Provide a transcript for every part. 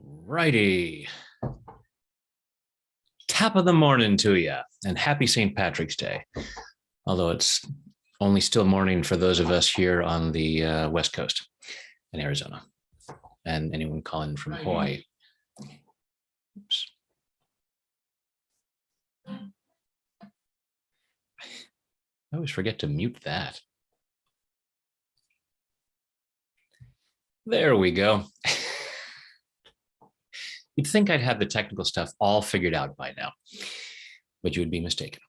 Righty. Top of the morning to you, and happy St. Patrick's Day. Although it's only still morning for those of us here on the West Coast in Arizona, and anyone calling from Hawaii. Oops. I always forget to mute that. There we go. You'd think I'd have the technical stuff all figured out by now, but you would be mistaken.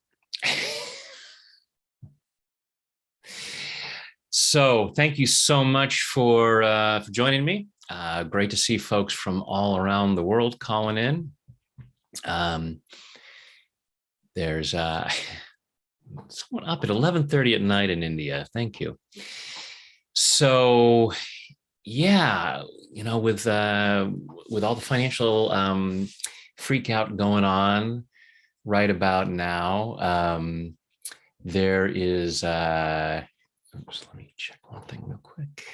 So thank you so much for joining me. Great to see folks from all around the world calling in. There's someone up at 11:30 at night in India. Thank you. So yeah, with all the financial freak out going on right about now, there is oops, let me check one thing real quick.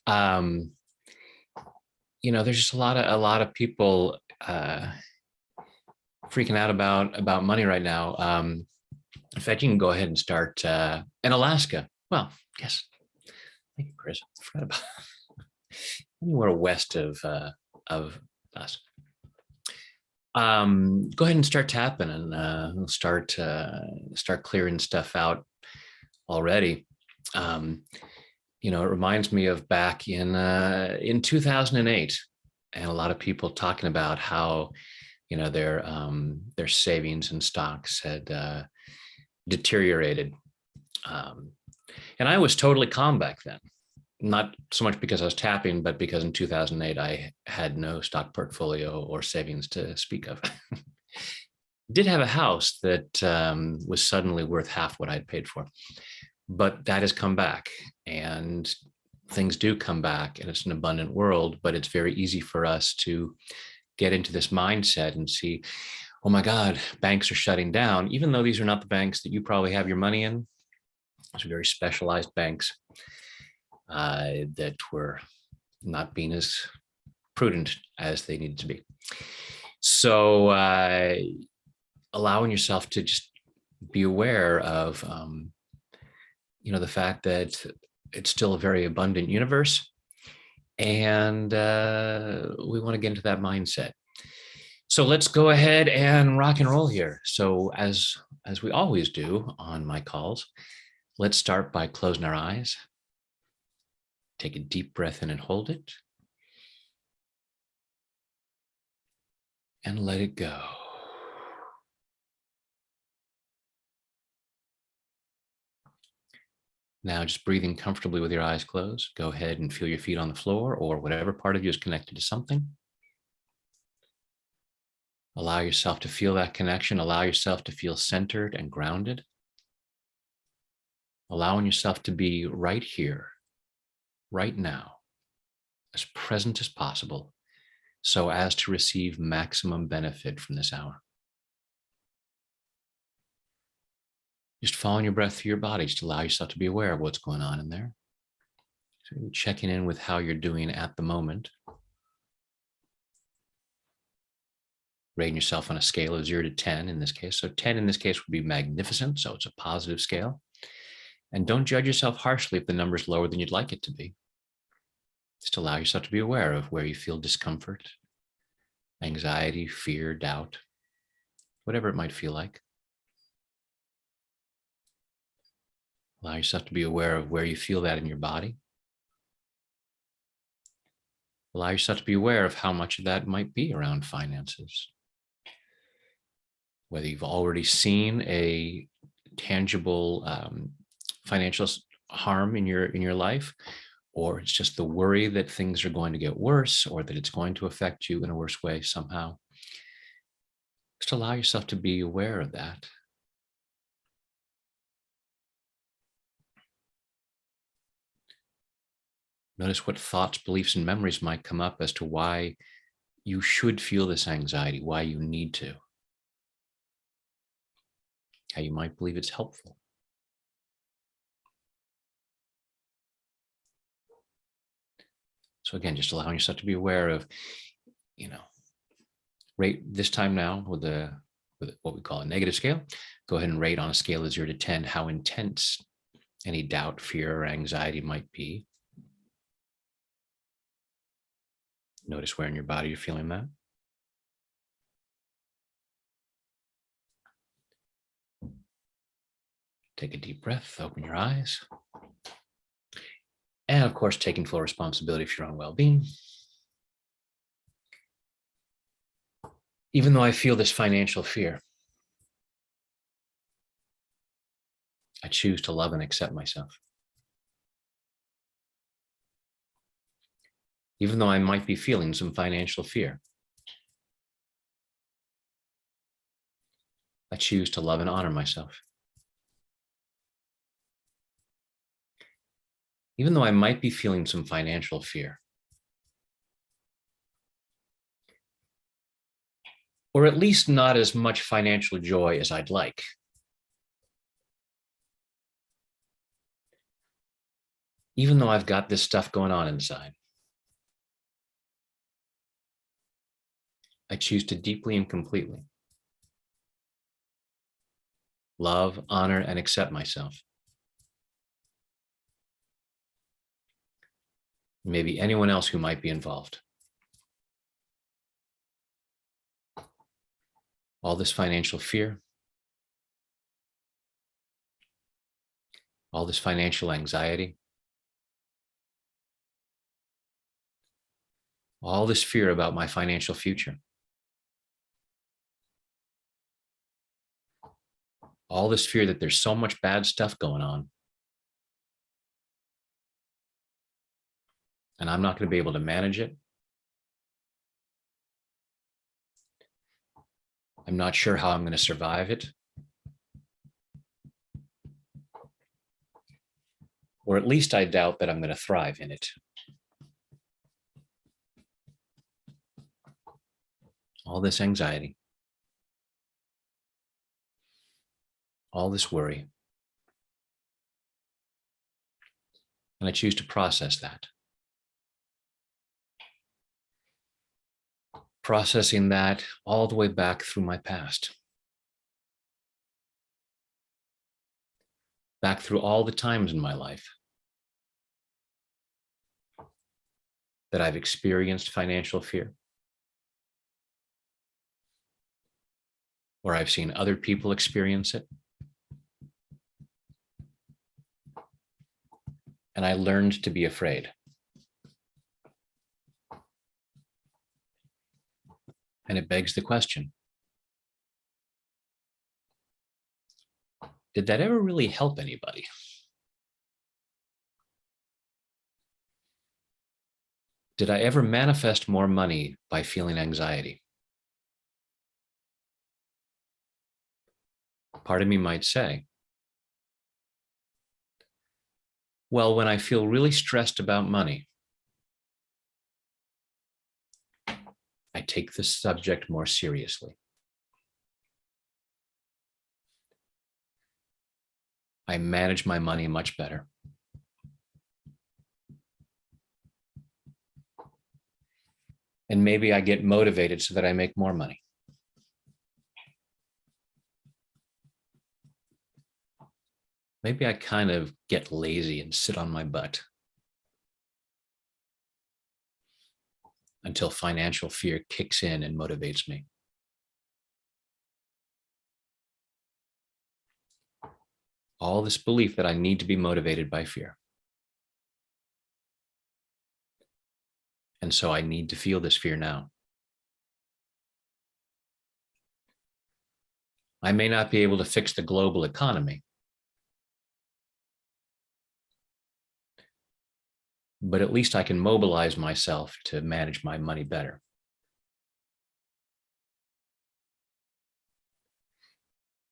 All right. There's just a lot of people freaking out about money right now. In fact, you can go ahead and start in Alaska. Well, yes. Thank you, Chris. I forgot about anywhere west of us. Go ahead and start tapping, and we'll start clearing stuff out already. It reminds me of back in 2008, and a lot of people talking about how their savings and stocks had deteriorated, and I was totally calm back then. Not so much because I was tapping, but because in 2008 I had no stock portfolio or savings to speak of. Did have a house that was suddenly worth half what I'd paid for. But that has come back, and things do come back, and it's an abundant world, but it's very easy for us to get into this mindset and see, oh my God, banks are shutting down, even though these are not the banks that you probably have your money in. These are very specialized banks that were not being as prudent as they needed to be. So allowing yourself to just be aware of the fact that it's still a very abundant universe, and we want to get into that mindset. So let's go ahead and rock and roll here. So as we always do on my calls, let's start by closing our eyes. Take a deep breath in and hold it, and let it go. Now, just breathing comfortably with your eyes closed, go ahead and feel your feet on the floor or whatever part of you is connected to something. Allow yourself to feel that connection. Allow yourself to feel centered and grounded. Allowing yourself to be right here, right now, as present as possible, so as to receive maximum benefit from this hour. Just following your breath through your body, just allow yourself to be aware of what's going on in there. So you're checking in with how you're doing at the moment. Rating yourself on a scale of 0 to 10 in this case. So 10 in this case would be magnificent, so it's a positive scale. And don't judge yourself harshly if the number is lower than you'd like it to be. Just allow yourself to be aware of where you feel discomfort, anxiety, fear, doubt, whatever it might feel like. Allow yourself to be aware of where you feel that in your body. Allow yourself to be aware of how much of that might be around finances. Whether you've already seen a tangible financial harm in your life, or it's just the worry that things are going to get worse, or that it's going to affect you in a worse way somehow. Just allow yourself to be aware of that. Notice what thoughts, beliefs, and memories might come up as to why you should feel this anxiety, why you need to. how you might believe it's helpful. So again, just allowing yourself to be aware of, you know, rate this time now with what we call a negative scale. Go ahead and rate on a scale of 0 to 10 how intense any doubt, fear, or anxiety might be. Notice where in your body you're feeling that. Take a deep breath, open your eyes. And of course, taking full responsibility for your own well-being. Even though I feel this financial fear, I choose to love and accept myself. Even though I might be feeling some financial fear, I choose to love and honor myself. Even though I might be feeling some financial fear, or at least not as much financial joy as I'd like, even though I've got this stuff going on inside, I choose to deeply and completely love, honor, and accept myself. Maybe anyone else who might be involved. All this financial fear, all this financial anxiety, all this fear about my financial future, all this fear that there's so much bad stuff going on, and I'm not going to be able to manage it. I'm not sure how I'm going to survive it. Or at least I doubt that I'm going to thrive in it. All this anxiety, all this worry. And I choose to process that. Processing that all the way back through my past. Back through all the times in my life that I've experienced financial fear, or I've seen other people experience it. And I learned to be afraid. And it begs the question, did that ever really help anybody? Did I ever manifest more money by feeling anxiety? Part of me might say, well, when I feel really stressed about money, I take this subject more seriously. I manage my money much better. And maybe I get motivated so that I make more money. Maybe I kind of get lazy and sit on my butt until financial fear kicks in and motivates me. All this belief that I need to be motivated by fear. And so I need to feel this fear now. I may not be able to fix the global economy, but at least I can mobilize myself to manage my money better.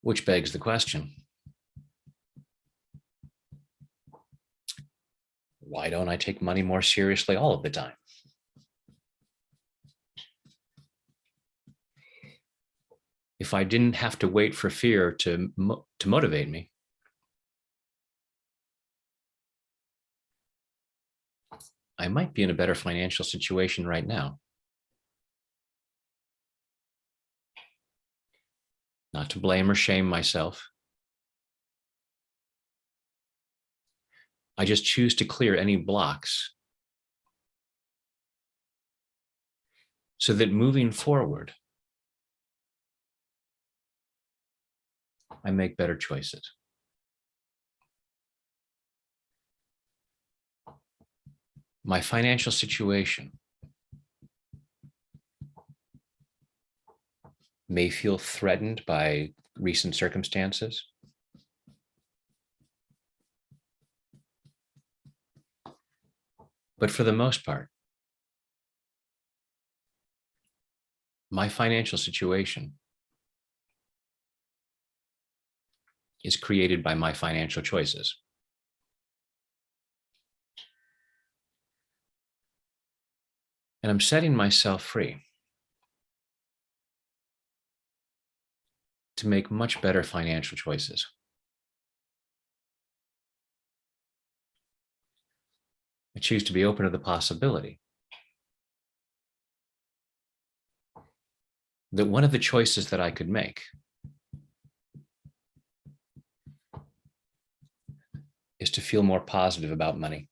Which begs the question, why don't I take money more seriously all of the time? If I didn't have to wait for fear to motivate me, I might be in a better financial situation right now. Not to blame or shame myself. I just choose to clear any blocks so that moving forward, I make better choices. My financial situation may feel threatened by recent circumstances, but for the most part, my financial situation is created by my financial choices. And I'm setting myself free to make much better financial choices. I choose to be open to the possibility that one of the choices that I could make is to feel more positive about money.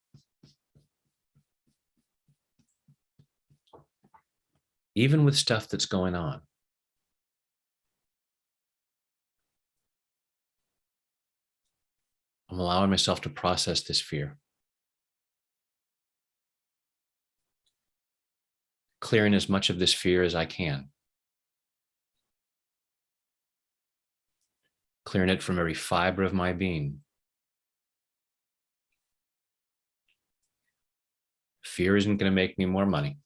Even with stuff that's going on. I'm allowing myself to process this fear. Clearing as much of this fear as I can. Clearing it from every fiber of my being. Fear isn't going to make me more money.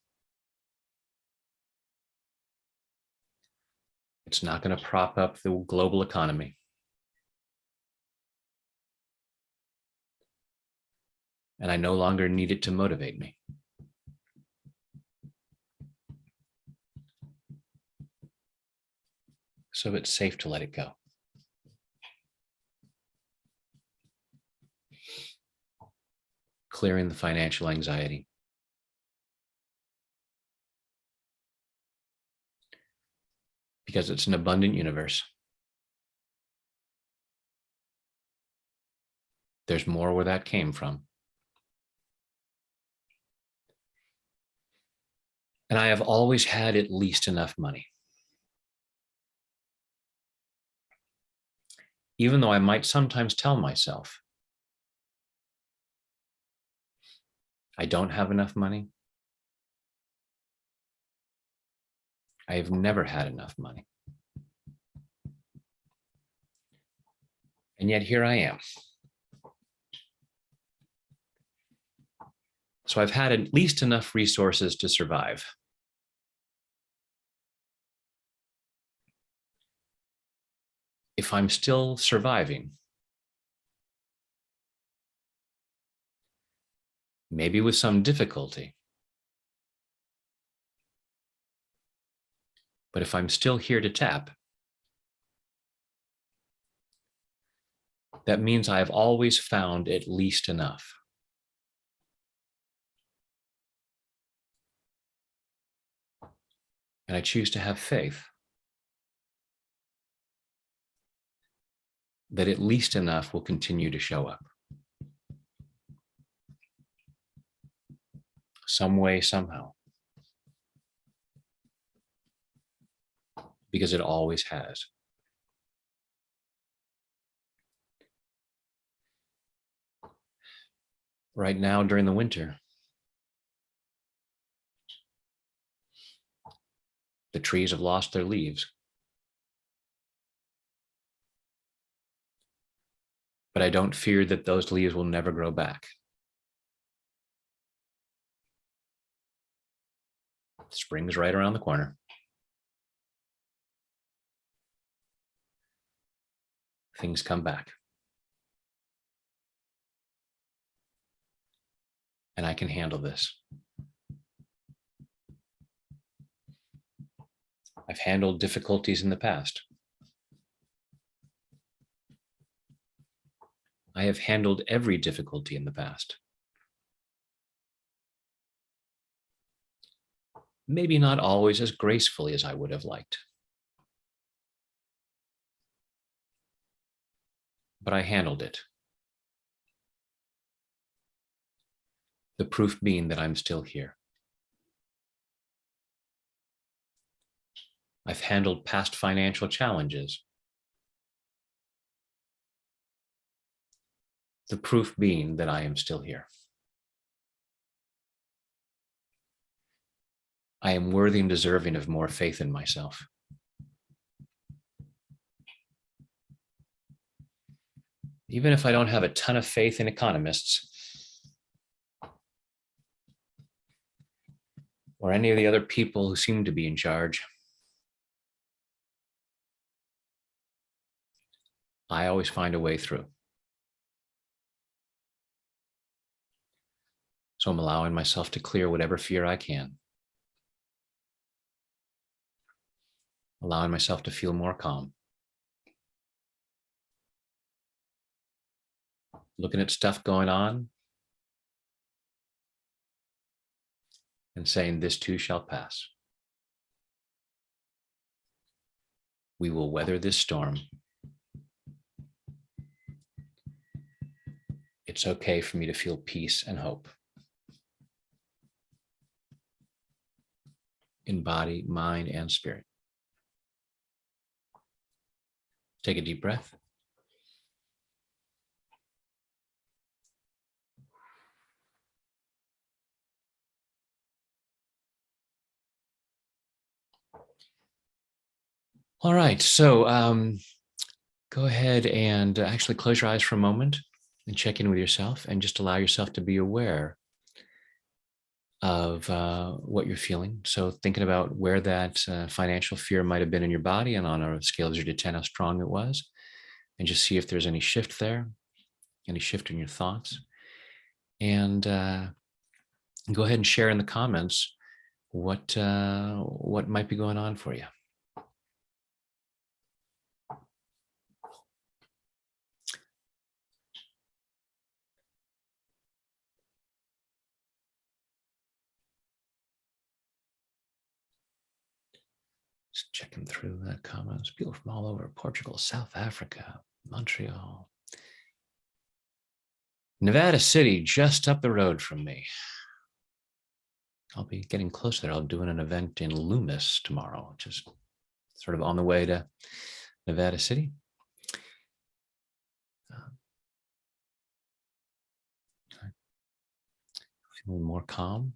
It's not going to prop up the global economy. And I no longer need it to motivate me. So it's safe to let it go. Clearing the financial anxiety. Because it's an abundant universe. There's more where that came from. And I have always had at least enough money. Even though I might sometimes tell myself, I don't have enough money. I have never had enough money. And yet here I am. So I've had at least enough resources to survive. If I'm still surviving, maybe with some difficulty, but if I'm still here to tap, that means I have always found at least enough. And I choose to have faith that at least enough will continue to show up. Some way, somehow. Because it always has. Right now, during the winter, the trees have lost their leaves. But I don't fear that those leaves will never grow back. Spring's right around the corner. Things come back. And I can handle this. I've handled difficulties in the past. I have handled every difficulty in the past. Maybe not always as gracefully as I would have liked, but I handled it. The proof being that I'm still here. I've handled past financial challenges. The proof being that I am still here. I am worthy and deserving of more faith in myself. Even if I don't have a ton of faith in economists or any of the other people who seem to be in charge, I always find a way through. So I'm allowing myself to clear whatever fear I can. Allowing myself to feel more calm. Looking at stuff going on and saying, this too shall pass. We will weather this storm. It's okay for me to feel peace and hope. In body, mind, and spirit. Take a deep breath. All right, so go ahead and actually close your eyes for a moment and check in with yourself and just allow yourself to be aware of what you're feeling. So thinking about where that financial fear might have been in your body and on a scale of 0 to 10, how strong it was, and just see if there's any shift there, any shift in your thoughts. And go ahead and share in the comments what might be going on for you. Just checking through the comments. People from all over: Portugal, South Africa, Montreal, Nevada City, just up the road from me. I'll be getting close there. I'll be doing an event in Loomis tomorrow, just sort of on the way to Nevada City. Feeling more calm.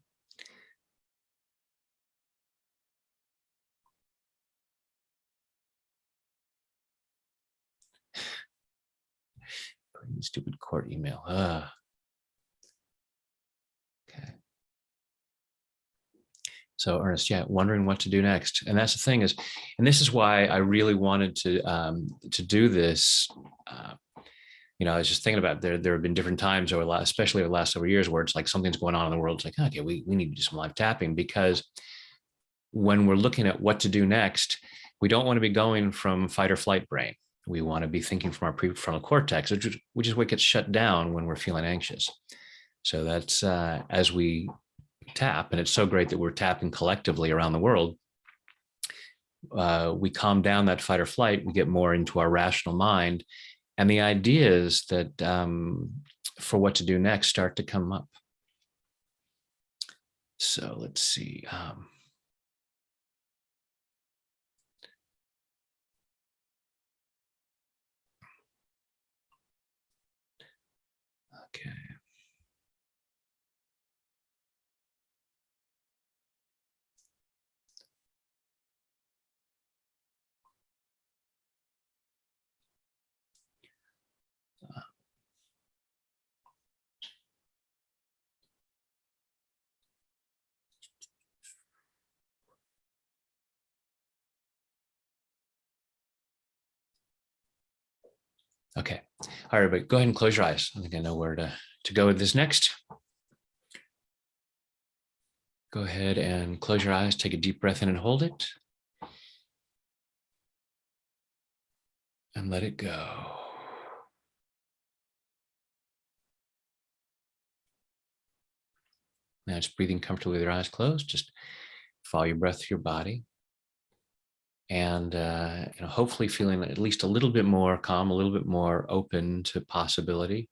Stupid court email. Okay. So Ernest, yeah, wondering what to do next. And that's the thing is, and this is why I really wanted to do this. I was just thinking about there have been different times especially over the last several years, where it's like something's going on in the world. It's like, okay, we need to do some live tapping, because when we're looking at what to do next, we don't want to be going from fight or flight brain. We want to be thinking from our prefrontal cortex, which is what gets shut down when we're feeling anxious. So that's as we tap, and it's so great that we're tapping collectively around the world, we calm down that fight or flight, we get more into our rational mind, and the ideas that for what to do next start to come up. So let's see. Okay. Okay. All right, everybody, go ahead and close your eyes. I think I know where to go with this next. Go ahead and close your eyes, take a deep breath in and hold it. And let it go. Now just breathing comfortably with your eyes closed. Just follow your breath through your body. And hopefully feeling at least a little bit more calm, a little bit more open to possibility.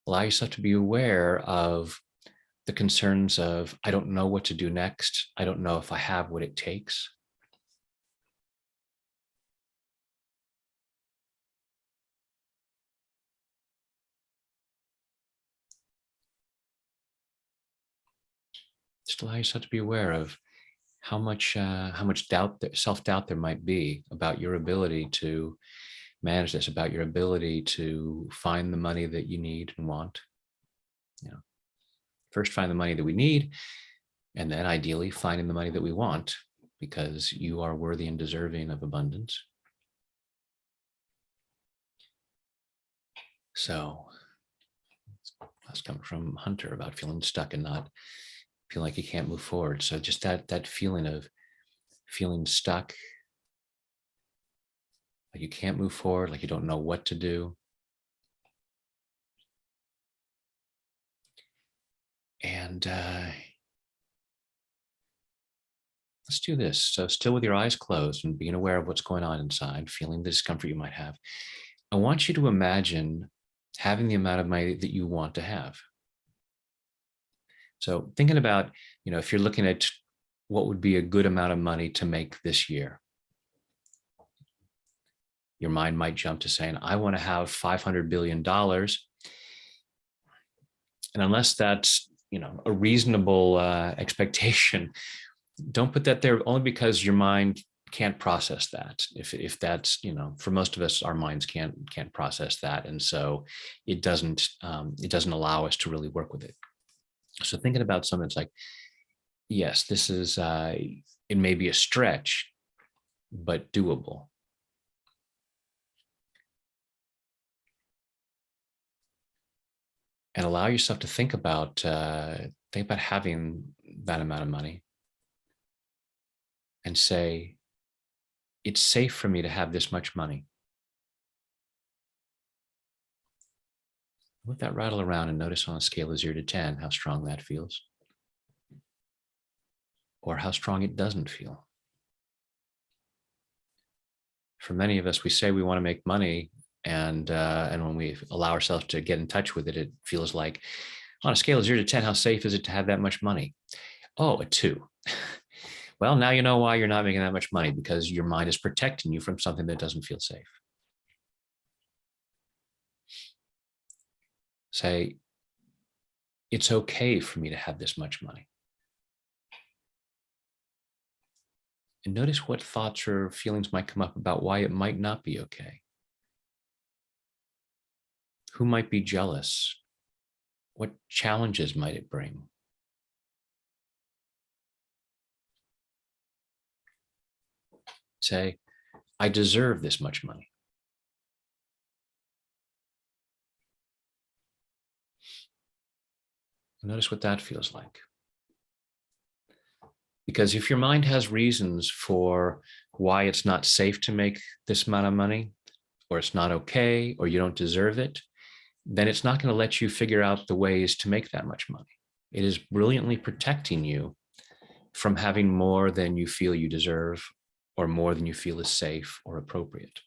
Allow yourself to be aware of the concerns of, I don't know what to do next. I don't know if I have what it takes. Just allow yourself to be aware of how much doubt, self-doubt there might be about your ability to manage this, about your ability to find the money that you need and want. First find the money that we need, and then ideally finding the money that we want, because you are worthy and deserving of abundance. So that's coming from Hunter about feeling stuck and not feeling like you can't move forward. So just that feeling of feeling stuck, like you can't move forward, like you don't know what to do. And let's do this. So still with your eyes closed and being aware of what's going on inside, feeling the discomfort you might have, I want you to imagine having the amount of money that you want to have. So thinking about, if you're looking at what would be a good amount of money to make this year, your mind might jump to saying, I want to have $500 billion. And unless that's, a reasonable expectation, don't put that there only because your mind can't process that. If that's, for most of us, our minds can't process that. And so it doesn't allow us to really work with it. So thinking about something that's like, yes, this is, it may be a stretch, but doable. And allow yourself to think about having that amount of money and say, it's safe for me to have this much money. Let that rattle around and notice on a scale of 0 to 10 how strong that feels, or how strong it doesn't feel. For many of us, we say we want to make money, and when we allow ourselves to get in touch with it, it feels like, on a scale of 0 to 10, how safe is it to have that much money? Oh, a 2. Well, now you know why you're not making that much money, because your mind is protecting you from something that doesn't feel safe. Say, it's okay for me to have this much money. And notice what thoughts or feelings might come up about why it might not be okay. Who might be jealous? What challenges might it bring? Say, I deserve this much money. Notice what that feels like. Because if your mind has reasons for why it's not safe to make this amount of money, or it's not okay, or you don't deserve it, then it's not going to let you figure out the ways to make that much money. It is brilliantly protecting you from having more than you feel you deserve, or more than you feel is safe or appropriate.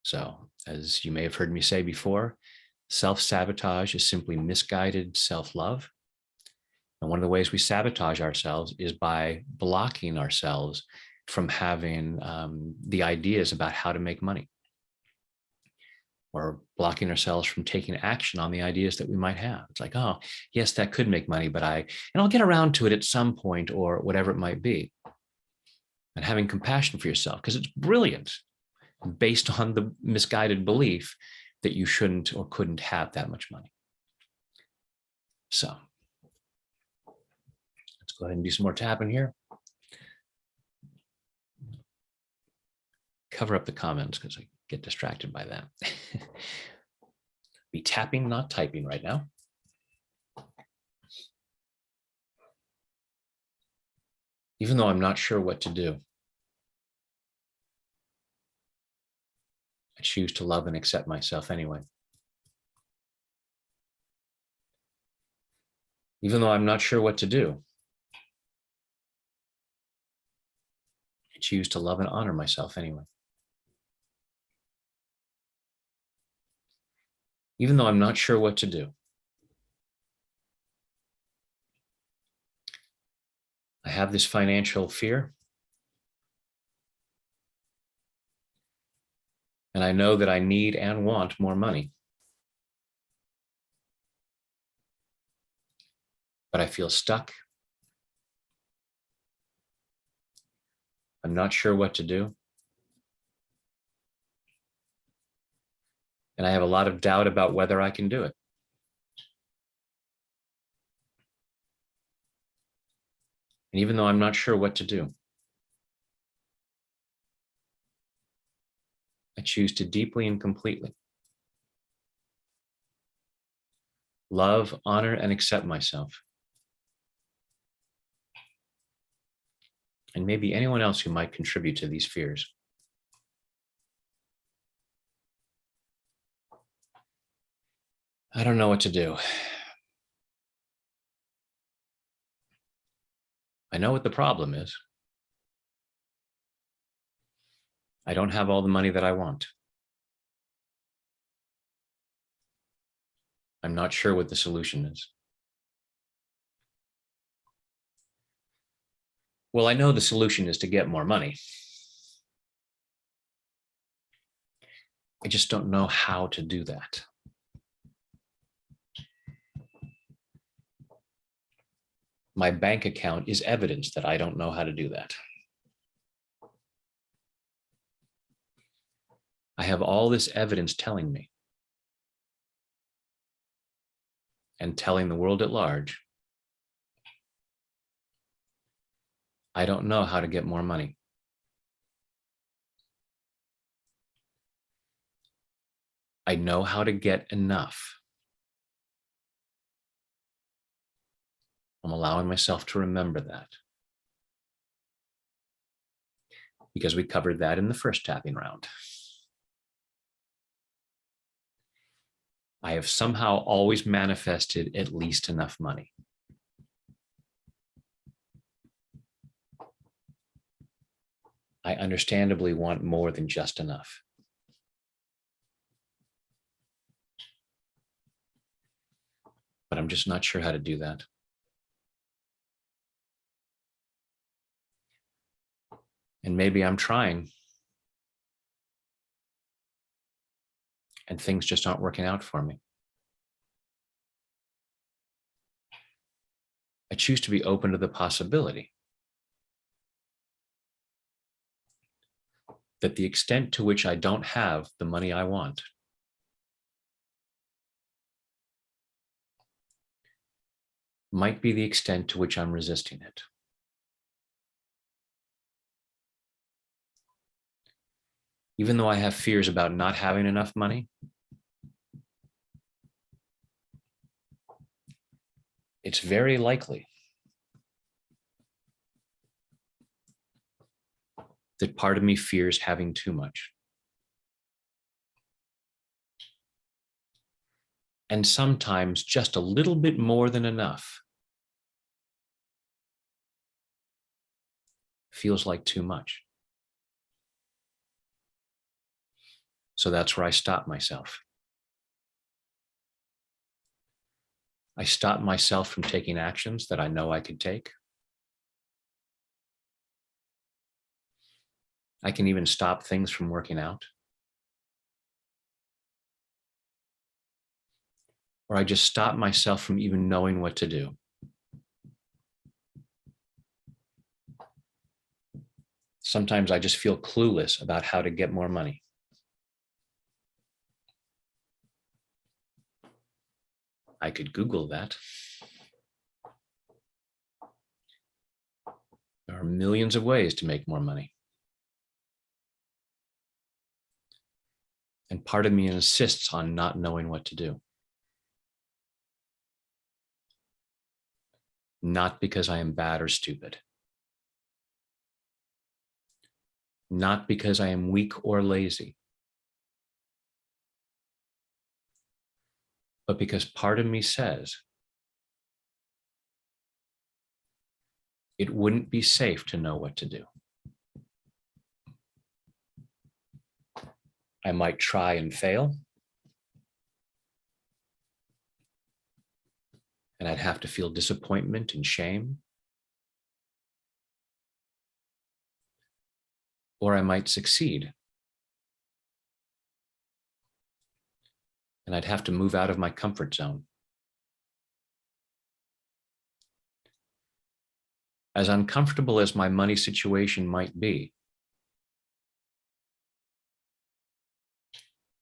So, as you may have heard me say before, self-sabotage is simply misguided self-love. And one of the ways we sabotage ourselves is by blocking ourselves from having the ideas about how to make money, or blocking ourselves from taking action on the ideas that we might have. It's like, oh, yes, that could make money, but I'll get around to it at some point, or whatever it might be. And having compassion for yourself, because it's brilliant, based on the misguided belief that you shouldn't or couldn't have that much money. So let's go ahead and do some more tapping here. Cover up the comments because I get distracted by that. Be tapping, not typing right now. Even though I'm not sure what to do, I choose to love and accept myself anyway. Even though I'm not sure what to do, I choose to love and honor myself anyway. Even though I'm not sure what to do, I have this financial fear, and I know that I need and want more money, but I feel stuck. I'm not sure what to do. And I have a lot of doubt about whether I can do it. And even though I'm not sure what to do, I choose to deeply and completely love, honor, and accept myself. And maybe anyone else who might contribute to these fears. I don't know what to do. I know what the problem is. I don't have all the money that I want. I'm not sure what the solution is. Well, I know the solution is to get more money. I just don't know how to do that. My bank account is evidence that I don't know how to do that. I have all this evidence telling me and telling the world at large, I don't know how to get more money. I know how to get enough. I'm allowing myself to remember that, because we covered that in the first tapping round. I have somehow always manifested at least enough money. I understandably want more than just enough. But I'm just not sure how to do that. And maybe I'm trying, and things just aren't working out for me. I choose to be open to the possibility that the extent to which I don't have the money I want might be the extent to which I'm resisting it. Even though I have fears about not having enough money, it's very likely that part of me fears having too much. And sometimes just a little bit more than enough feels like too much. So that's where I stop myself. I stop myself from taking actions that I know I could take. I can even stop things from working out. Or I just stop myself from even knowing what to do. Sometimes I just feel clueless about how to get more money. I could Google that. There are millions of ways to make more money. And part of me insists on not knowing what to do. Not because I am bad or stupid. Not because I am weak or lazy. But because part of me says, it wouldn't be safe to know what to do. I might try and fail, and I'd have to feel disappointment and shame. Or I might succeed, and I'd have to move out of my comfort zone. As uncomfortable as my money situation might be,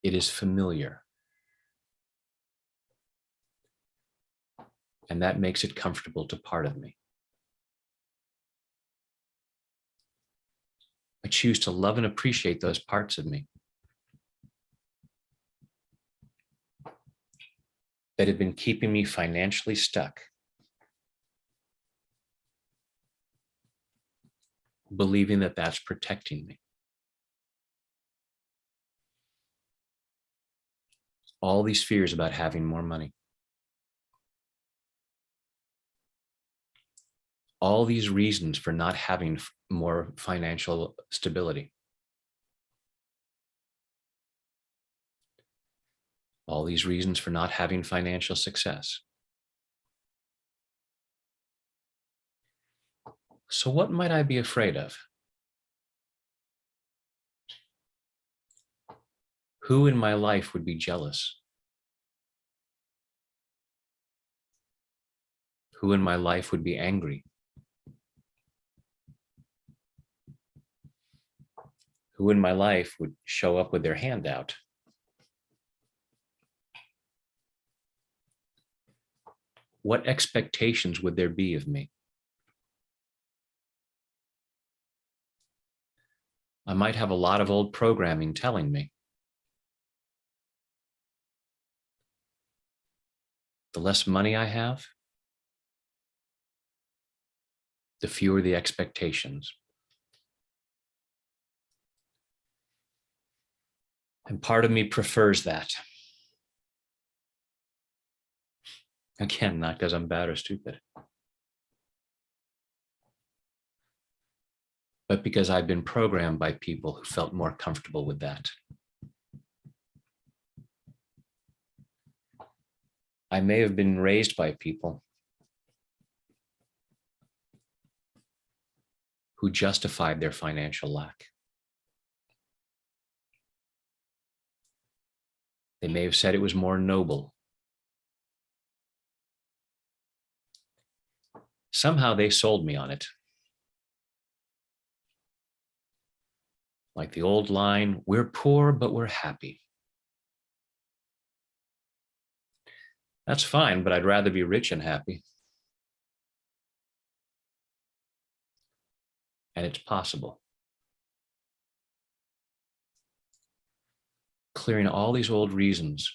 it is familiar. And that makes it comfortable to part of me. I choose to love and appreciate those parts of me that have been keeping me financially stuck, believing that that's protecting me. All these fears about having more money. All these reasons for not having more financial stability. All these reasons for not having financial success. So what might I be afraid of? Who in my life would be jealous? Who in my life would be angry? Who in my life would show up with their hand out? What expectations would there be of me? I might have a lot of old programming telling me the less money I have, the fewer the expectations. And part of me prefers that. Again, not because I'm bad or stupid, but because I've been programmed by people who felt more comfortable with that. I may have been raised by people who justified their financial lack. They may have said it was more noble. Somehow they sold me on it. Like the old line, we're poor, but we're happy. That's fine, but I'd rather be rich and happy. And it's possible. Clearing all these old reasons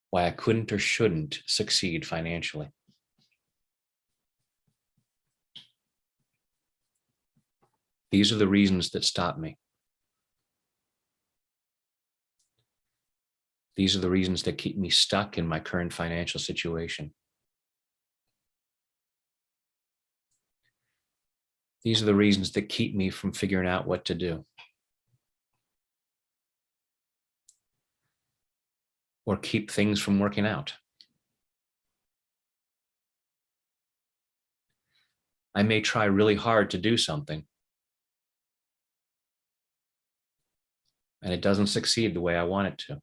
why I couldn't or shouldn't succeed financially. These are the reasons that stop me. These are the reasons that keep me stuck in my current financial situation. These are the reasons that keep me from figuring out what to do, or keep things from working out. I may try really hard to do something, and it doesn't succeed the way I want it to. I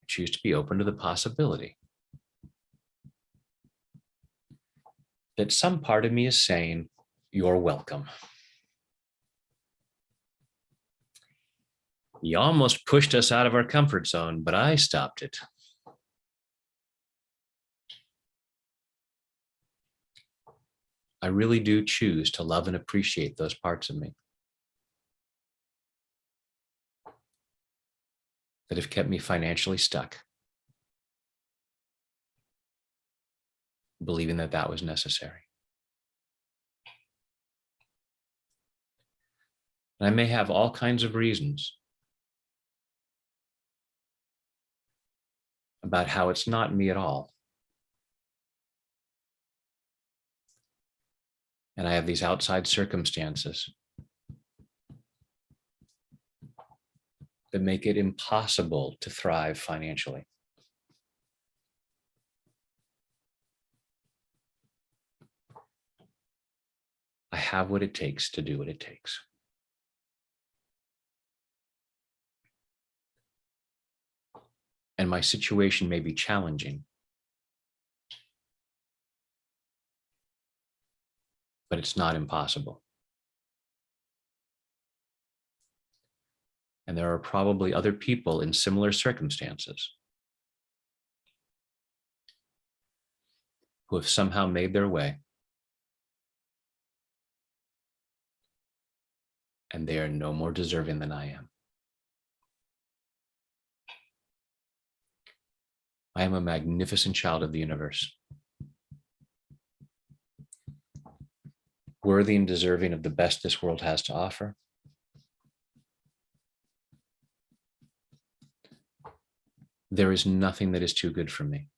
choose to be open to the possibility that some part of me is saying, you're welcome. You almost pushed us out of our comfort zone, but I stopped it. I really do choose to love and appreciate those parts of me that have kept me financially stuck, believing that that was necessary. And I may have all kinds of reasons about how it's not me at all. And I have these outside circumstances that make it impossible to thrive financially. I have what it takes to do what it takes. And my situation may be challenging, but it's not impossible. And there are probably other people in similar circumstances who have somehow made their way, and they are no more deserving than I am. I am a magnificent child of the universe, worthy and deserving of the best this world has to offer. There is nothing that is too good for me.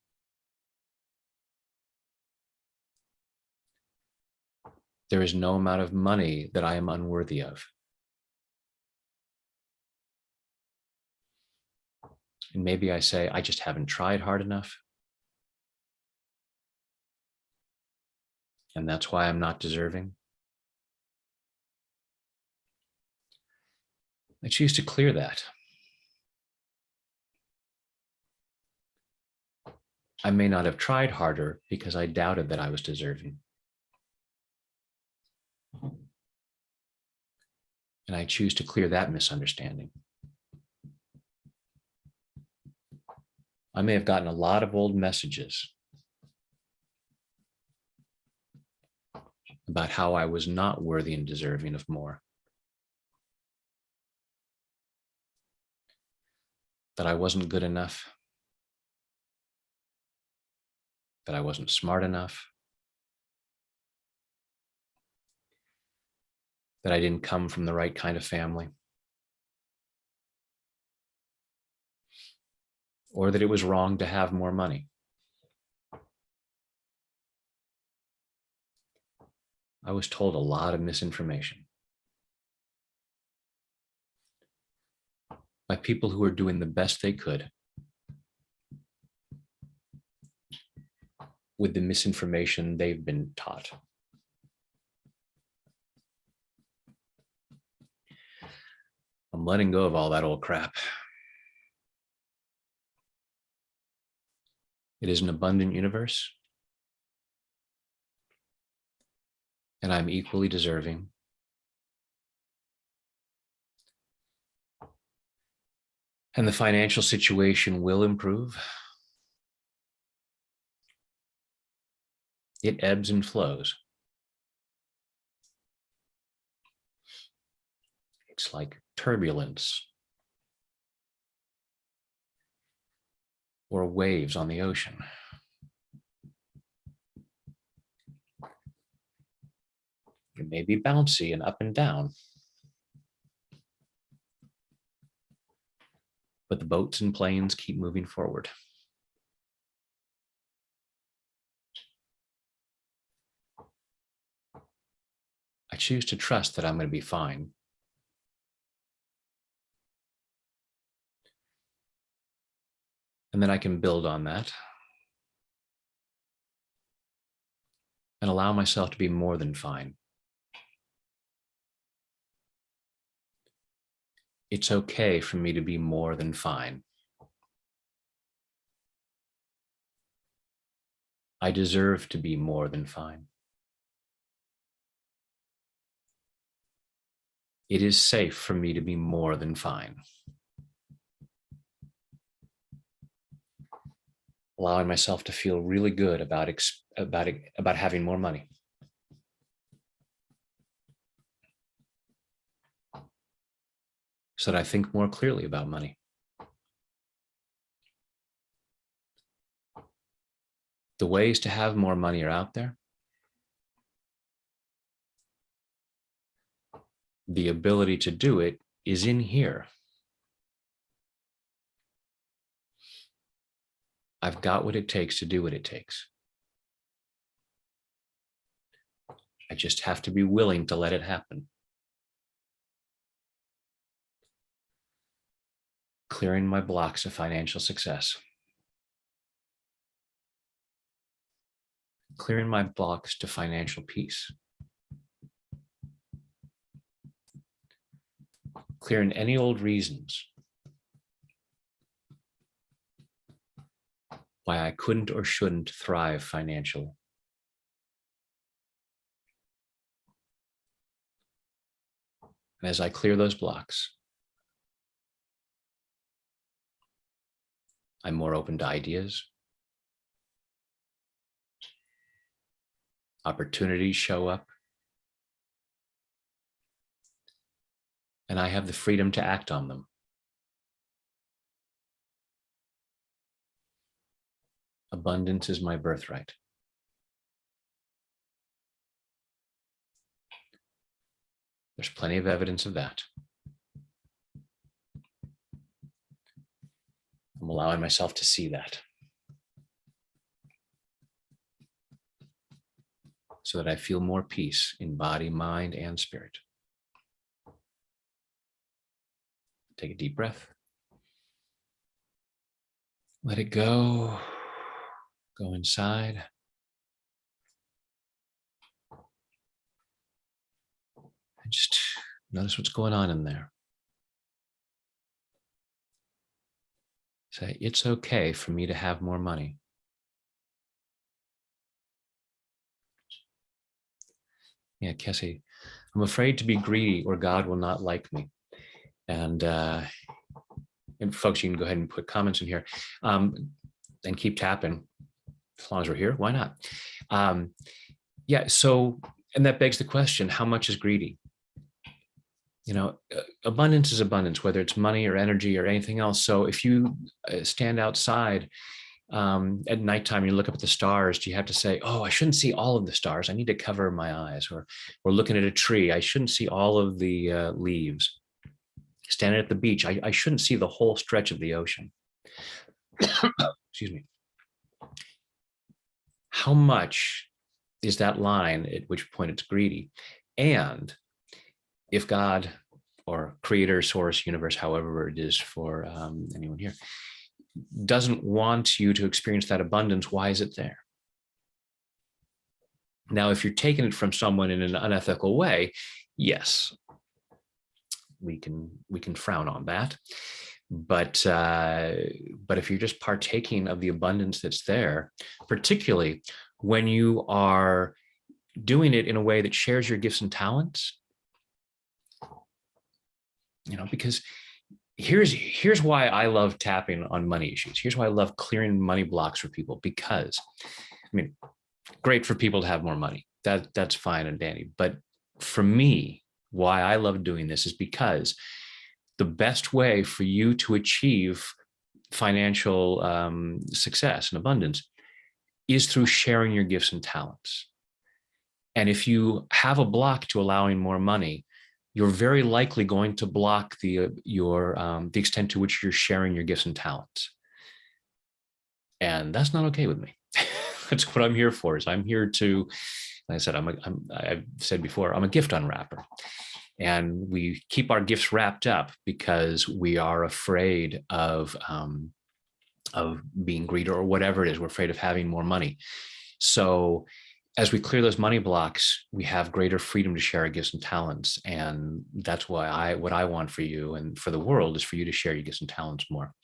There is no amount of money that I am unworthy of. And maybe I say, I just haven't tried hard enough. And that's why I'm not deserving. I choose to clear that. I may not have tried harder because I doubted that I was deserving. And I choose to clear that misunderstanding. I may have gotten a lot of old messages about how I was not worthy and deserving of more, that I wasn't good enough, that I wasn't smart enough, that I didn't come from the right kind of family, or that it was wrong to have more money. I was told a lot of misinformation by people who were doing the best they could with the misinformation they've been taught. I'm letting go of all that old crap. It is an abundant universe, and I'm equally deserving. And the financial situation will improve. It ebbs and flows. It's like turbulence or waves on the ocean. It may be bouncy and up and down, but the boats and planes keep moving forward. I choose to trust that I'm going to be fine. And then I can build on that and allow myself to be more than fine. It's okay for me to be more than fine. I deserve to be more than fine. It is safe for me to be more than fine. Allowing myself to feel really good about having more money. So that I think more clearly about money. The ways to have more money are out there. The ability to do it is in here. I've got what it takes to do what it takes. I just have to be willing to let it happen. Clearing my blocks of financial success. Clearing my blocks to financial peace. Clearing any old reasons why I couldn't or shouldn't thrive financially. And as I clear those blocks, I'm more open to ideas. Opportunities show up. And I have the freedom to act on them. Abundance is my birthright. There's plenty of evidence of that. I'm allowing myself to see that so that I feel more peace in body, mind, and spirit. Take a deep breath. Let it go. Go inside. And just notice what's going on in there. Say, it's okay for me to have more money. Yeah, Cassie, I'm afraid to be greedy or God will not like me. And folks, you can go ahead and put comments in here and keep tapping. As long as we're here, why not? Yeah, so, and that begs the question, how much is greedy? You know, abundance is abundance, whether it's money or energy or anything else. So if you stand outside at nighttime, you look up at the stars, do you have to say, oh, I shouldn't see all of the stars. I need to cover my eyes. Or looking at a tree, I shouldn't see all of the leaves. Standing at the beach, I shouldn't see the whole stretch of the ocean. Excuse me. How much is that line at which point it's greedy? And if God or creator, source, universe, however it is for anyone here, doesn't want you to experience that abundance, why is it there? Now, if you're taking it from someone in an unethical way, yes, we can frown on that. But if you're just partaking of the abundance that's there, particularly when you are doing it in a way that shares your gifts and talents, you know, because here's why I love tapping on money issues. Here's why I love clearing money blocks for people, because, I mean, great for people to have more money. That's fine and dandy. But for me, why I love doing this is because the best way for you to achieve financial success and abundance is through sharing your gifts and talents. And if you have a block to allowing more money, you're very likely going to block the extent to which you're sharing your gifts and talents. And that's not okay with me. That's what I'm here for. Is I'm here to, like I said, I've said before, I'm a gift unwrapper. And we keep our gifts wrapped up because we are afraid of being greedy or whatever it is. We're afraid of having more money. So as we clear those money blocks, we have greater freedom to share our gifts and talents. And that's why what I want for you and for the world is for you to share your gifts and talents more.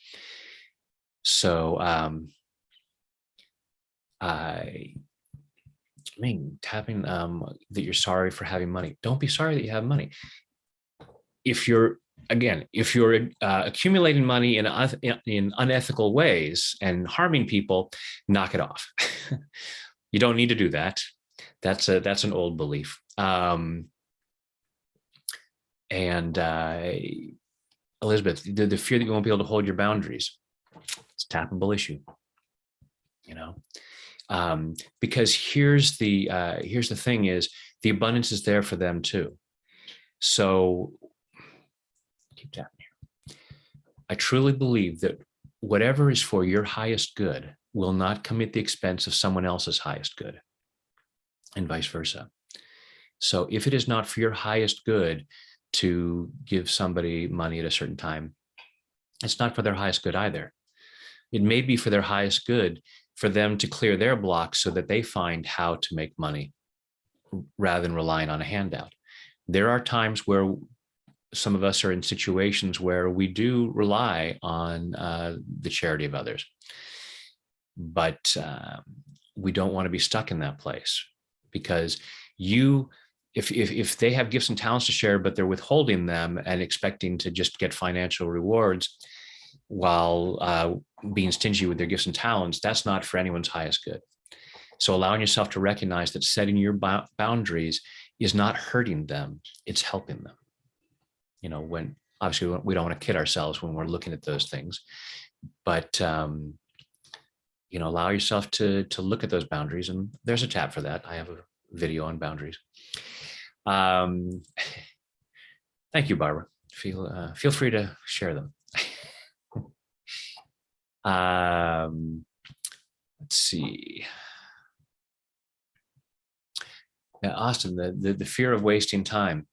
So I mean, tapping that you're sorry for having money. Don't be sorry that you have money. If you're accumulating money in unethical ways and harming people, knock it off. You don't need to do that. That's an old belief. And Elizabeth, the fear that you won't be able to hold your boundaries, it's a tappable issue, you know, because here's the thing is the abundance is there for them too. So keep tapping here. I truly believe that whatever is for your highest good will not come at the expense of someone else's highest good, and vice versa. So if it is not for your highest good to give somebody money at a certain time, it's not for their highest good either. It may be for their highest good for them to clear their blocks so that they find how to make money rather than relying on a handout. There are times where some of us are in situations where we do rely on the charity of others, but we don't want to be stuck in that place, because if they have gifts and talents to share, but they're withholding them and expecting to just get financial rewards while being stingy with their gifts and talents, that's not for anyone's highest good. So allowing yourself to recognize that setting your boundaries is not hurting them, it's helping them. When obviously we don't want to kid ourselves when we're looking at those things, but allow yourself to look at those boundaries, and there's a tab for that. I have a video on boundaries. Thank you, Barbara. Feel free to share them. Let's see. Now, Austin, the fear of wasting time.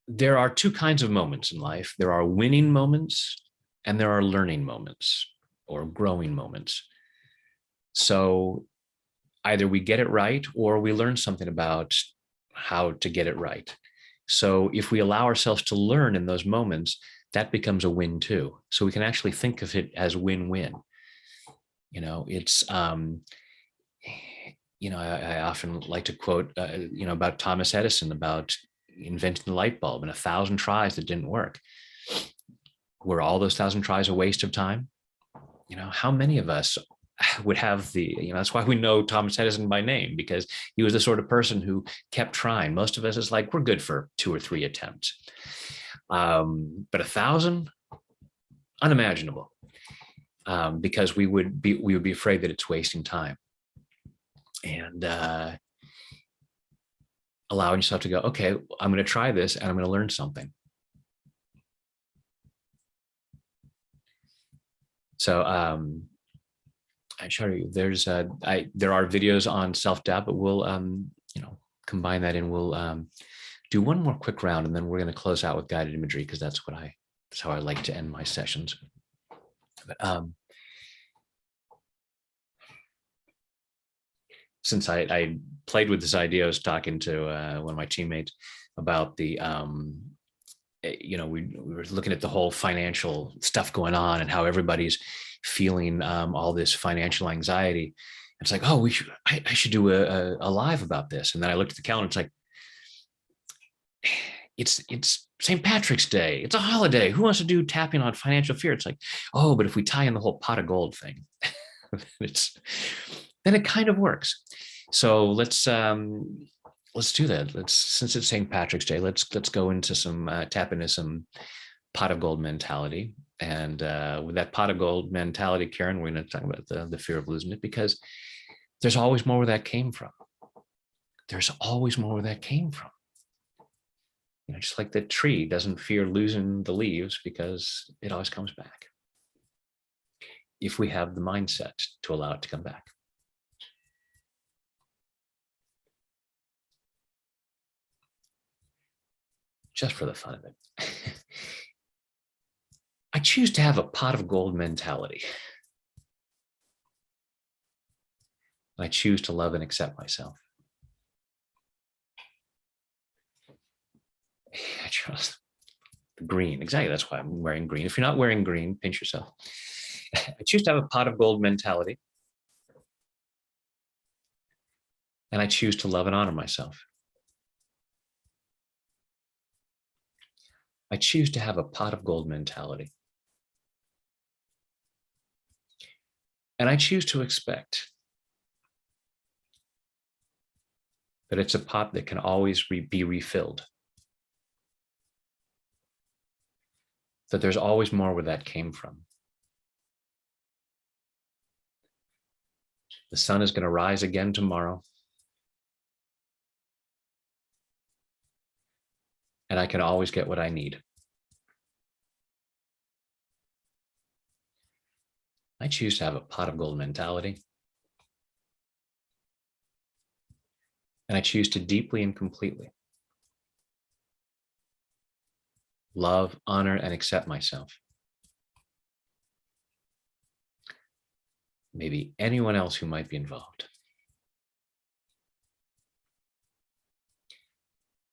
There are two kinds of moments in life. There are winning moments and there are learning moments or growing moments. So either we get it right or we learn something about how to get it right. So if we allow ourselves to learn in those moments, that becomes a win too. So we can actually think of it as win-win. It's, I often like to quote, about Thomas Edison, about inventing the light bulb and 1,000 tries that didn't work. Were all those 1,000 tries a waste of time? How many of us would have that's why we know Thomas Edison by name, because he was the sort of person who kept trying. Most of us is like, we're good for 2 or 3 attempts. But 1,000, unimaginable, because we would be afraid that it's wasting time. And allowing yourself to go, okay, I'm going to try this and I'm going to learn something. So I show you, there are videos on self-doubt, but we'll combine that in. We'll do one more quick round, and then we're going to close out with guided imagery, because that's how I like to end my sessions. But since I played with this idea, I was talking to one of my teammates about the we were looking at the whole financial stuff going on and how everybody's feeling all this financial anxiety. It's like, oh, I should do a live about this. And then I looked at the calendar. It's like, it's St. Patrick's Day. It's a holiday. Who wants to do tapping on financial fear? It's like, oh, but if we tie in the whole pot of gold thing, then it kind of works. So let's do that. Since it's St. Patrick's Day, let's go into some tap into some pot of gold mentality. And with that pot of gold mentality, Karen, we're going to talk about the fear of losing it, because there's always more where that came from. There's always more where that came from. Just like the tree doesn't fear losing the leaves, because it always comes back, if we have the mindset to allow it to come back. Just for the fun of it. I choose to have a pot of gold mentality. I choose to love and accept myself. I trust green. Exactly. That's why I'm wearing green. If you're not wearing green, pinch yourself. I choose to have a pot of gold mentality. And I choose to love and honor myself. I choose to have a pot of gold mentality. And I choose to expect that it's a pot that can always be refilled. That there's always more where that came from. The sun is going to rise again tomorrow. And I can always get what I need. I choose to have a pot of gold mentality. And I choose to deeply and completely love, honor, and accept myself. Maybe anyone else who might be involved.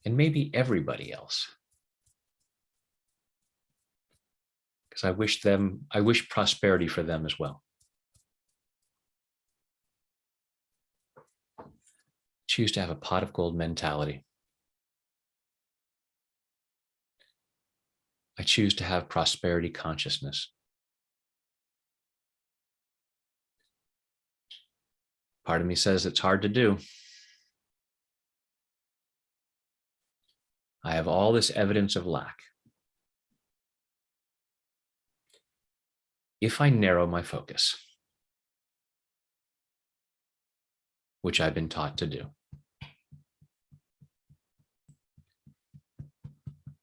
And maybe everybody else. Because I wish prosperity for them as well. Choose to have a pot of gold mentality. I choose to have prosperity consciousness. Part of me says it's hard to do. I have all this evidence of lack. If I narrow my focus, which I've been taught to do,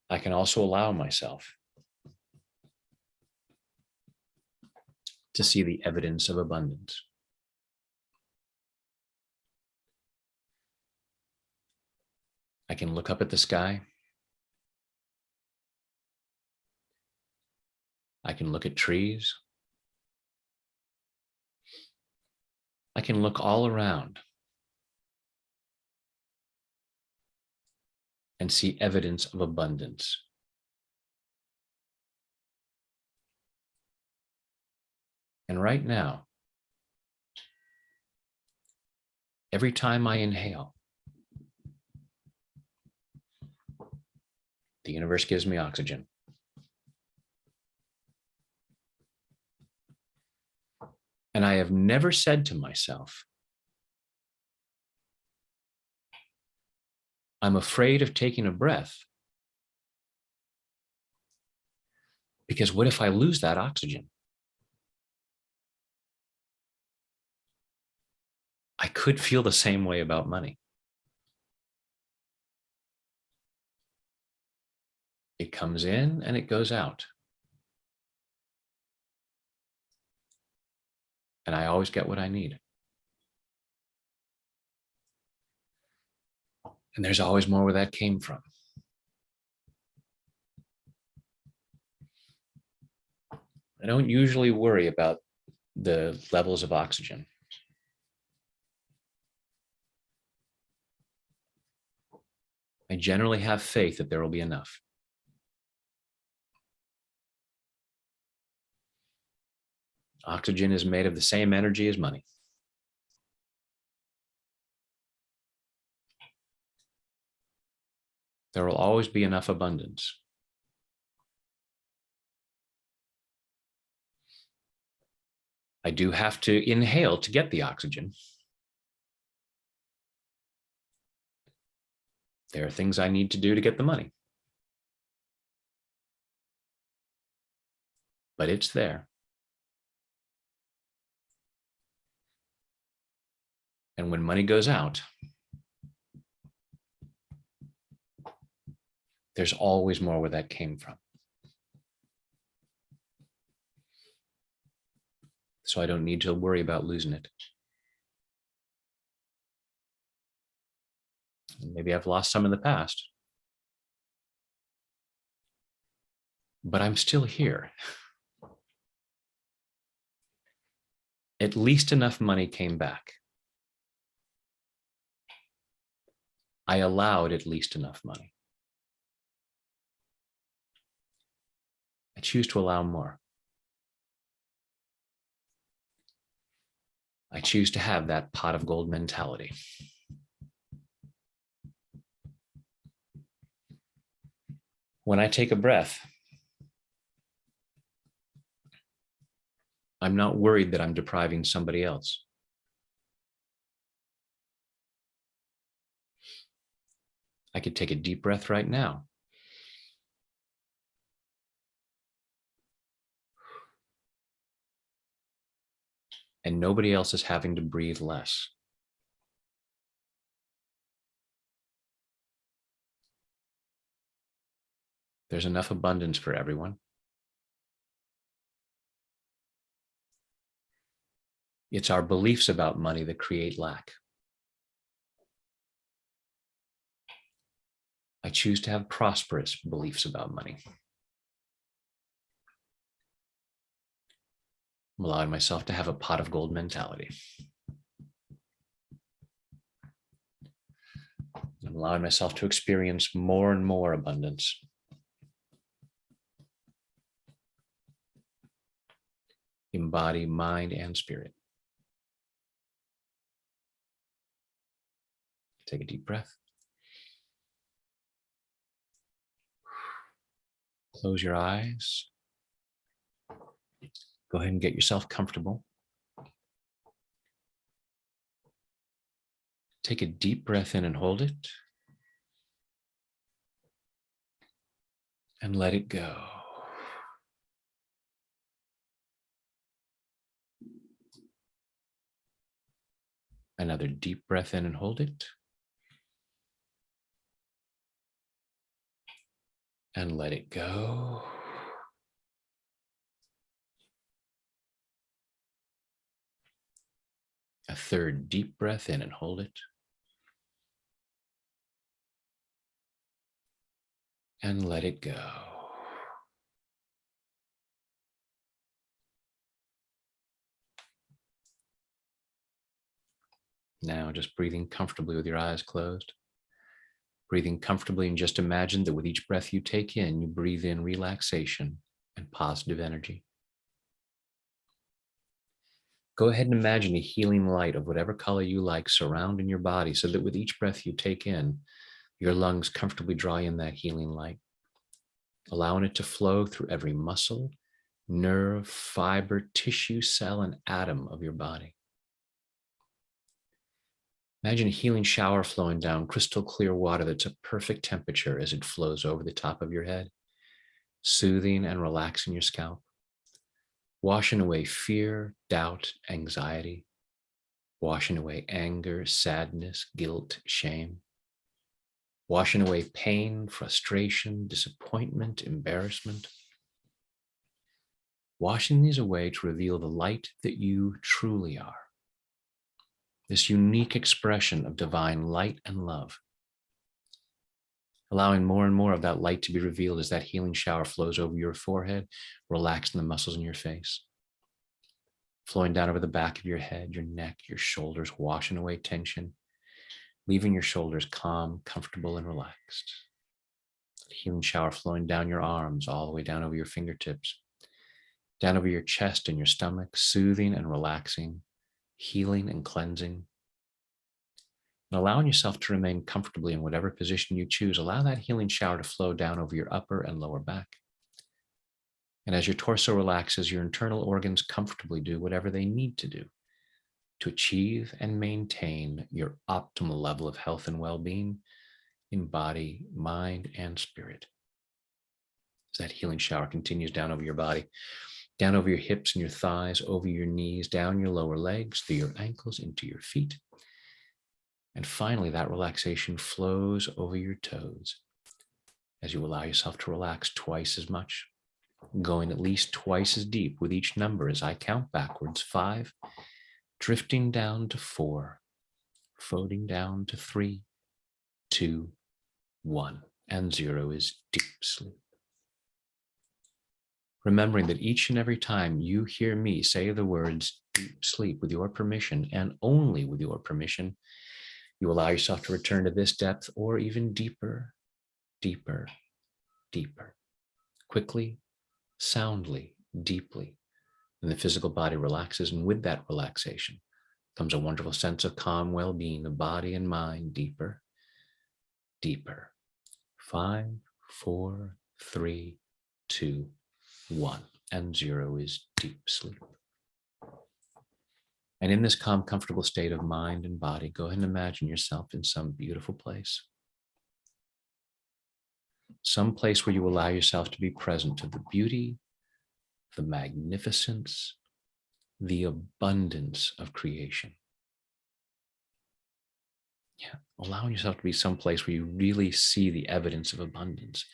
I can also allow myself to see the evidence of abundance. I can look up at the sky. I can look at trees. I can look all around and see evidence of abundance. And right now, every time I inhale, the universe gives me oxygen. And I have never said to myself, I'm afraid of taking a breath because what if I lose that oxygen? I could feel the same way about money. It comes in and it goes out. And I always get what I need. And there's always more where that came from. I don't usually worry about the levels of oxygen. I generally have faith that there will be enough. Oxygen is made of the same energy as money. There will always be enough abundance. I do have to inhale to get the oxygen. There are things I need to do to get the money. But it's there. And when money goes out, there's always more where that came from. So I don't need to worry about losing it. Maybe I've lost some in the past, but I'm still here. At least enough money came back. I allowed at least enough money. I choose to allow more. I choose to have that pot of gold mentality. When I take a breath, I'm not worried that I'm depriving somebody else. I could take a deep breath right now. And nobody else is having to breathe less. There's enough abundance for everyone. It's our beliefs about money that create lack. I choose to have prosperous beliefs about money. I'm allowing myself to have a pot of gold mentality. I'm allowing myself to experience more and more abundance. In body, mind, and spirit. Take a deep breath. Close your eyes. Go ahead and get yourself comfortable. Take a deep breath in and hold it. And let it go. Another deep breath in and hold it. And let it go. A third deep breath in and hold it. And let it go. Now just breathing comfortably with your eyes closed. Breathing comfortably, and just imagine that with each breath you take in, you breathe in relaxation and positive energy. Go ahead and imagine a healing light of whatever color you like surrounding your body, so that with each breath you take in, your lungs comfortably draw in that healing light, allowing it to flow through every muscle, nerve, fiber, tissue, cell, and atom of your body. Imagine a healing shower flowing down crystal clear water that's a perfect temperature as it flows over the top of your head, soothing and relaxing your scalp, washing away fear, doubt, anxiety, washing away anger, sadness, guilt, shame, washing away pain, frustration, disappointment, embarrassment, washing these away to reveal the light that you truly are. This unique expression of divine light and love, allowing more and more of that light to be revealed as that healing shower flows over your forehead, relaxing the muscles in your face, flowing down over the back of your head, your neck, your shoulders, washing away tension, leaving your shoulders calm, comfortable, and relaxed. The healing shower flowing down your arms, all the way down over your fingertips, down over your chest and your stomach, soothing and relaxing, healing and cleansing. And allowing yourself to remain comfortably in whatever position you choose, allow that healing shower to flow down over your upper and lower back. And as your torso relaxes, your internal organs comfortably do whatever they need to do to achieve and maintain your optimal level of health and well-being in body, mind, and spirit. As that healing shower continues down over your body, down over your hips and your thighs, over your knees, down your lower legs, through your ankles, into your feet. And finally, that relaxation flows over your toes as you allow yourself to relax twice as much, going at least twice as deep with each number as I count backwards. 5, drifting down to 4, floating down to 3, 2, 1, and 0 is deep sleep. Remembering that each and every time you hear me say the words deep sleep with your permission, and only with your permission, you allow yourself to return to this depth or even deeper, deeper, deeper, quickly, soundly, deeply. And the physical body relaxes, and with that relaxation comes a wonderful sense of calm well-being of body and mind. Deeper, deeper. 5, 4, 3, 2, 1, and 0 is deep sleep. And in this calm, comfortable state of mind and body, go ahead and imagine yourself in some beautiful place. Some place where you allow yourself to be present to the beauty, the magnificence, the abundance of creation. Yeah, allowing yourself to be someplace where you really see the evidence of abundance.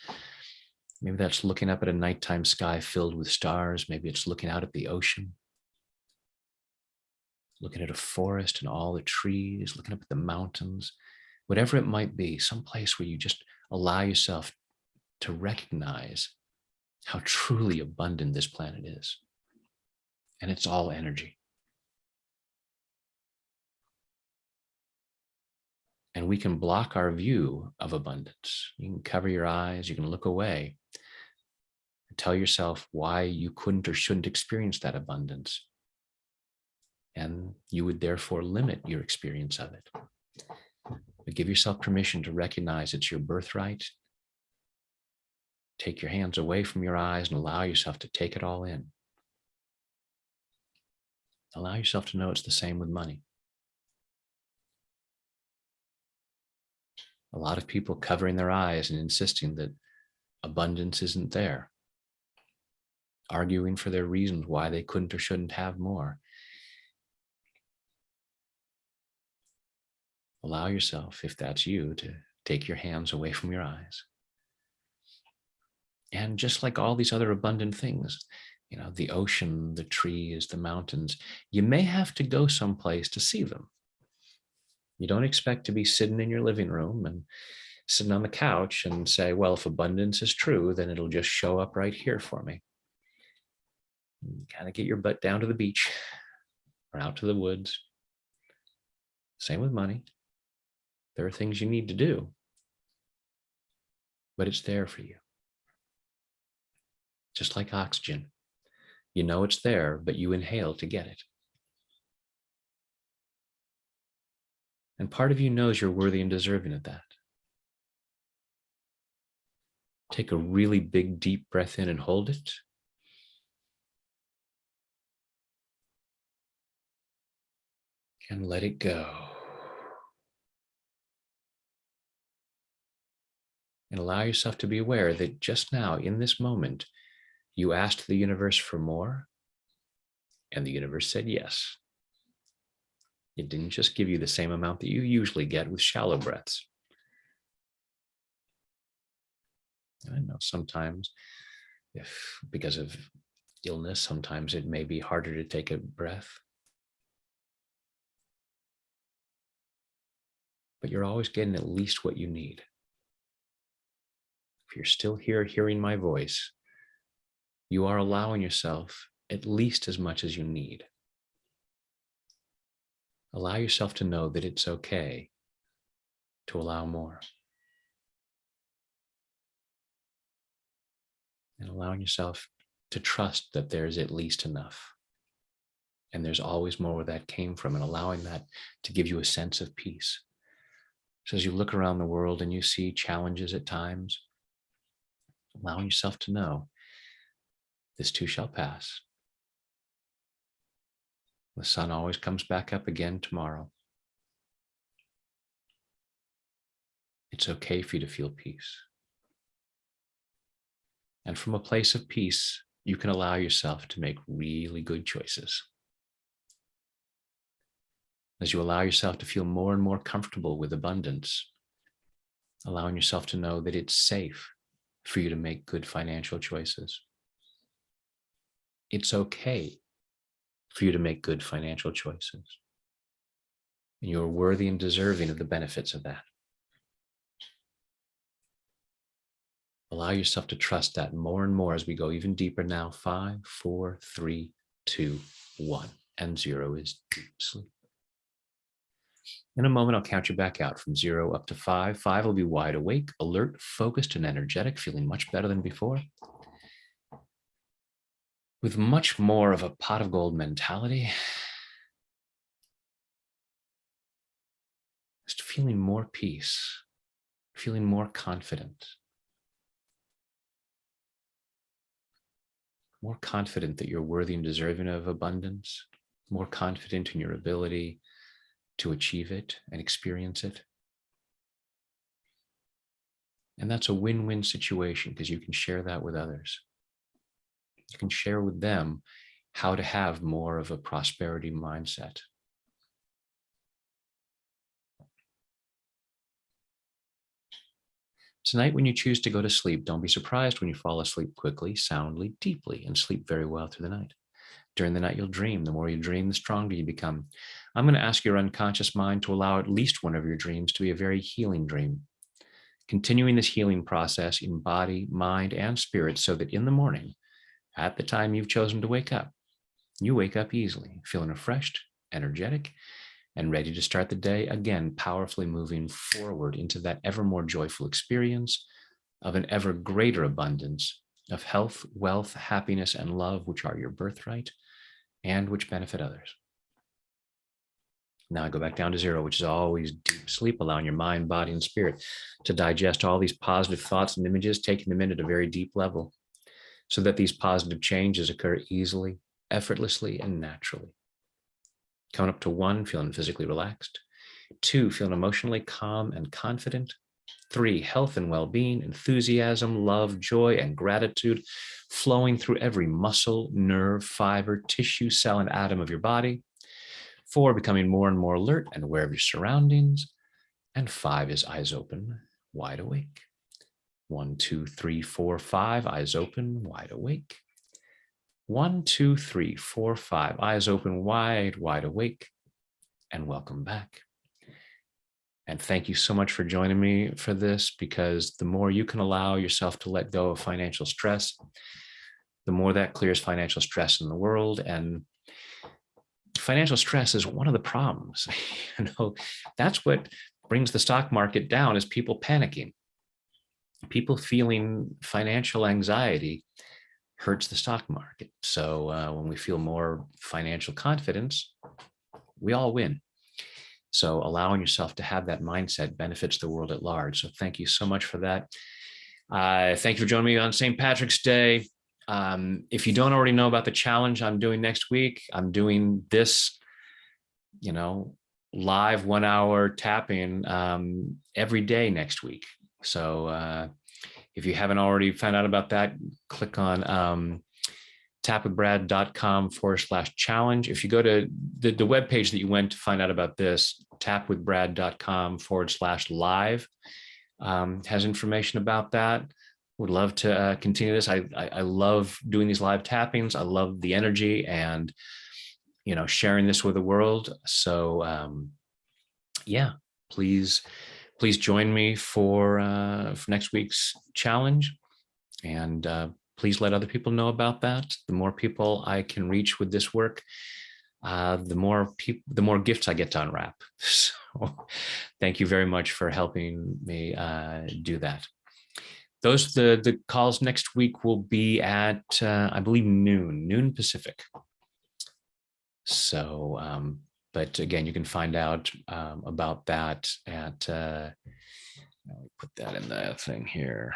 Maybe that's looking up at a nighttime sky filled with stars. Maybe it's looking out at the ocean. looking at a forest and all the trees, looking up at the mountains, whatever it might be, someplace where you just allow yourself to recognize how truly abundant this planet is. And it's all energy. And we can block our view of abundance. You can cover your eyes, you can look away, and tell yourself why you couldn't or shouldn't experience that abundance. And you would therefore limit your experience of it. But give yourself permission to recognize it's your birthright. Take your hands away from your eyes and allow yourself to take it all in. Allow yourself to know it's the same with money. A lot of people covering their eyes and insisting that abundance isn't there, arguing for their reasons why they couldn't or shouldn't have more. Allow yourself, if that's you, to take your hands away from your eyes. And just like all these other abundant things, the ocean, the trees, the mountains, you may have to go someplace to see them. You don't expect to be sitting in your living room and sitting on the couch and say, well, if abundance is true, then it'll just show up right here for me. You kind of get your butt down to the beach or out to the woods. Same with money. There are things you need to do, but it's there for you. Just like oxygen. You know it's there, but you inhale to get it. And part of you knows you're worthy and deserving of that. Take a really big, deep breath in and hold it. And let it go. And allow yourself to be aware that just now, in this moment, you asked the universe for more, and the universe said yes. It didn't just give you the same amount that you usually get with shallow breaths. I know sometimes, if because of illness, sometimes it may be harder to take a breath. But you're always getting at least what you need. If you're still here hearing my voice, you are allowing yourself at least as much as you need. Allow yourself to know that it's okay to allow more. And allowing yourself to trust that there's at least enough. And there's always more where that came from, and allowing that to give you a sense of peace. So as you look around the world and you see challenges at times, allowing yourself to know this too shall pass. The sun always comes back up again tomorrow. It's okay for you to feel peace. And from a place of peace, you can allow yourself to make really good choices. As you allow yourself to feel more and more comfortable with abundance, allowing yourself to know that it's safe for you to make good financial choices. It's okay for you to make good financial choices. And you're worthy and deserving of the benefits of that. Allow yourself to trust that more and more as we go even deeper now. 5, 4, 3, 2, 1, and 0 is deep sleep. In a moment, I'll count you back out from 0 up to 5. 5 will be wide awake, alert, focused, and energetic, feeling much better than before. With much more of a pot of gold mentality. Just feeling more peace, feeling more confident. More confident that you're worthy and deserving of abundance, more confident in your ability to achieve it and experience it. And that's a win-win situation because you can share that with others. You can share with them how to have more of a prosperity mindset. Tonight, when you choose to go to sleep, don't be surprised when you fall asleep quickly, soundly, deeply, and sleep very well through the night. During the night, you'll dream. The more you dream, the stronger you become. I'm going to ask your unconscious mind to allow at least one of your dreams to be a very healing dream. Continuing this healing process in body, mind, and spirit so that in the morning, at the time you've chosen to wake up, you wake up easily, feeling refreshed, energetic, and ready to start the day again, powerfully moving forward into that ever more joyful experience of an ever greater abundance of health, wealth, happiness, and love, which are your birthright and which benefit others. Now I go back down to zero, which is always deep sleep, allowing your mind, body, and spirit to digest all these positive thoughts and images, taking them in at a very deep level so that these positive changes occur easily, effortlessly, and naturally. Count up to 1, feeling physically relaxed. 2, feeling emotionally calm and confident. 3, health and well-being, enthusiasm, love, joy, and gratitude flowing through every muscle, nerve, fiber, tissue, cell, and atom of your body. 4, becoming more and more alert and aware of your surroundings. And 5 is eyes open, wide awake. 1, 2, 3, 4, 5, eyes open, wide awake. 1, 2, 3, 4, 5, eyes open, wide awake, and welcome back. And thank you so much for joining me for this, because the more you can allow yourself to let go of financial stress, the more that clears financial stress in the world. And financial stress is one of the problems. That's what brings the stock market down, is people panicking. People feeling financial anxiety hurts the stock market. So when we feel more financial confidence, we all win. So allowing yourself to have that mindset benefits the world at large. So thank you so much for that. Thank you for joining me on St. Patrick's Day. If you don't already know about the challenge I'm doing next week, I'm doing this, live 1 hour tapping every day next week. So if you haven't already found out about that, click on tapwithbrad.com/challenge. If you go to the webpage that you went to find out about this, tapwithbrad.com/live, has information about that. Would love to continue this. I love doing these live tappings. I love the energy and, sharing this with the world. So please join me for next week's challenge, and please let other people know about that. The more people I can reach with this work, the more gifts I get to unwrap. So thank you very much for helping me do that. The calls next week will be at, I believe, noon Pacific. So, but again, you can find out about that at, let me put that in the thing here.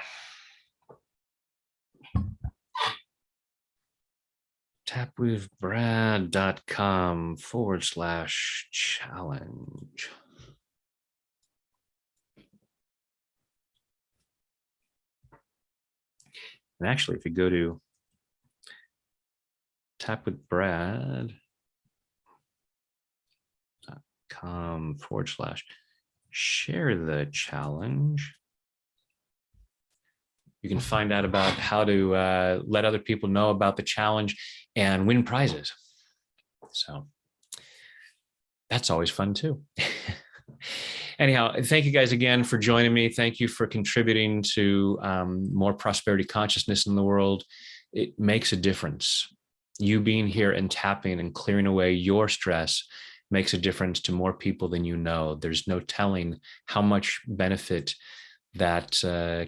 tapwithbrad.com/challenge. And actually, if you go to tapwithbrad.com/share the challenge, you can find out about how to let other people know about the challenge and win prizes. So that's always fun too. Anyhow, thank you guys again for joining me. Thank you for contributing to more prosperity consciousness in the world. It makes a difference. You being here and tapping and clearing away your stress makes a difference to more people than you know. There's no telling how much benefit that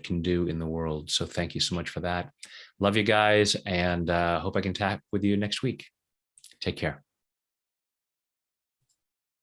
can do in the world. So thank you so much for that. Love you guys, and hope I can tap with you next week. Take care.